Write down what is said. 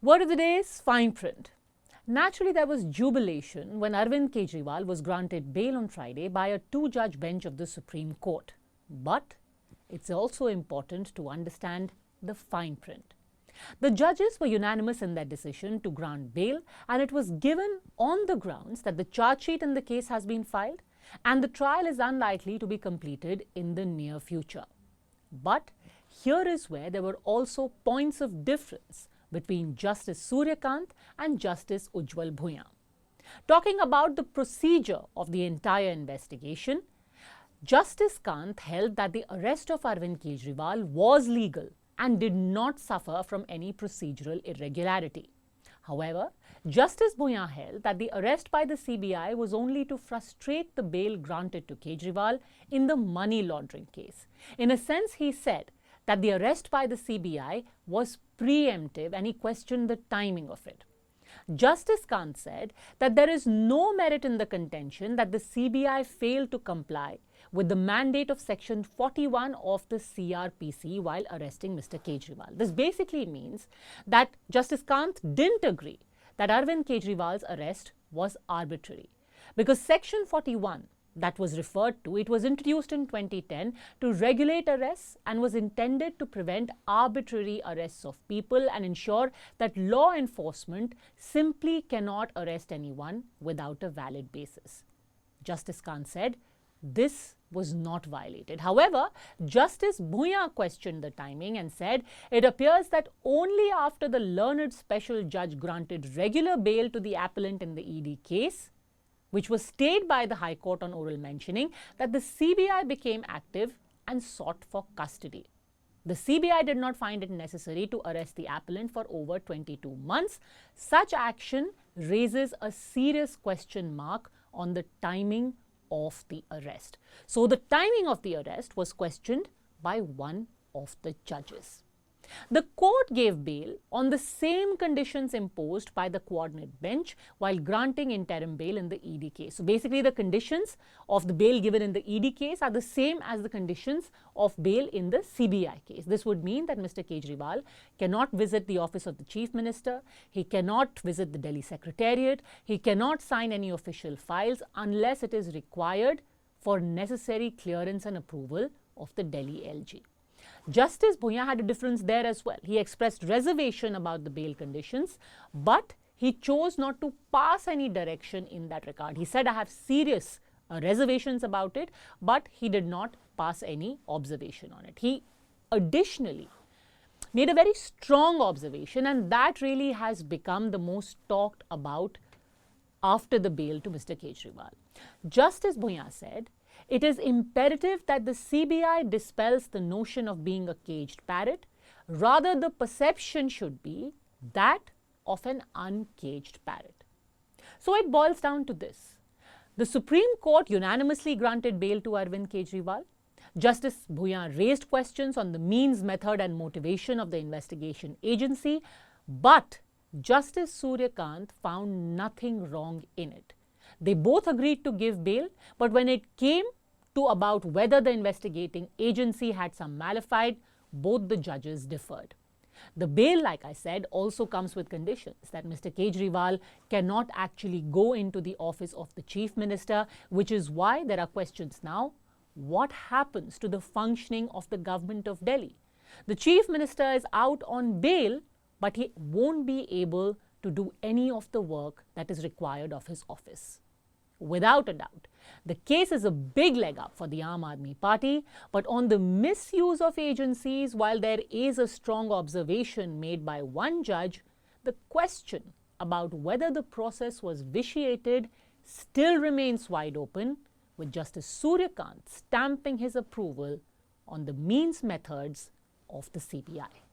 Word of the day's fine print. Naturally, there was jubilation when Arvind Kejriwal was granted bail on Friday by a two-judge bench of the Supreme Court. But it's also important to understand the fine print. The judges were unanimous in their decision to grant bail, and it was given on the grounds that the charge sheet in the case has been filed and the trial is unlikely to be completed in the near future. But here is where there were also points of difference between Justice Surya Kant and Justice Bhuyan. Talking about the procedure of the entire investigation, Justice Kant held that the arrest of Arvind Kejriwal was legal and did not suffer from any procedural irregularity. However, Justice Bhuyan held that the arrest by the CBI was only to frustrate the bail granted to Kejriwal in the money laundering case. In a sense, he said that the arrest by the CBI was preemptive and he questioned the timing of it. Justice Kant said that there is no merit in the contention that the CBI failed to comply with the mandate of Section 41 of the CRPC while arresting Mr. Kejriwal. This basically means that Justice Kant didn't agree that Arvind Kejriwal's arrest was arbitrary, because Section 41 that was referred to, it was introduced in 2010 to regulate arrests and was intended to prevent arbitrary arrests of people and ensure that law enforcement simply cannot arrest anyone without a valid basis. Justice Kant said this was not violated. However, Justice Bhuyan questioned the timing and said it appears that only after the learned special judge granted regular bail to the appellant in the ED case, which was stayed by the High Court on oral mentioning, that the CBI became active and sought for custody. The CBI did not find it necessary to arrest the appellant for over 22 months. Such action raises a serious question mark on the timing of the arrest. So the timing of the arrest was questioned by one of the judges. The court gave bail on the same conditions imposed by the coordinate bench while granting interim bail in the ED case. So basically, the conditions of the bail given in the ED case are the same as the conditions of bail in the CBI case. This would mean that Mr. Kejriwal cannot visit the office of the Chief Minister, he cannot visit the Delhi Secretariat, he cannot sign any official files unless it is required for necessary clearance and approval of the Delhi LG. Justice Bhuyan had a difference there as well. He expressed reservation about the bail conditions, but he chose not to pass any direction in that regard. He said, I have serious reservations about it, but he did not pass any observation on it. He additionally made a very strong observation, and that really has become the most talked about after the bail to Mr. Kejriwal. Justice Bhuyan said, it is imperative that the CBI dispels the notion of being a caged parrot. Rather, the perception should be that of an uncaged parrot. So it boils down to this. The Supreme Court unanimously granted bail to Arvind Kejriwal. Justice Bhuyan raised questions on the means, method and motivation of the investigation agency, but Justice Surya Kant found nothing wrong in it. They both agreed to give bail, but when it came to about whether the investigating agency had some malified, both the judges differed. The bail, like I said, also comes with conditions that Mr. Kejriwal cannot actually go into the office of the Chief Minister, which is why there are questions now. What happens to the functioning of the government of Delhi? The Chief Minister is out on bail, but he won't be able to do any of the work that is required of his office. Without a doubt, the case is a big leg up for the Aam Aadmi Party, but on the misuse of agencies, while there is a strong observation made by one judge, the question about whether the process was vitiated still remains wide open, with Justice Surya Kant stamping his approval on the means methods of the CBI.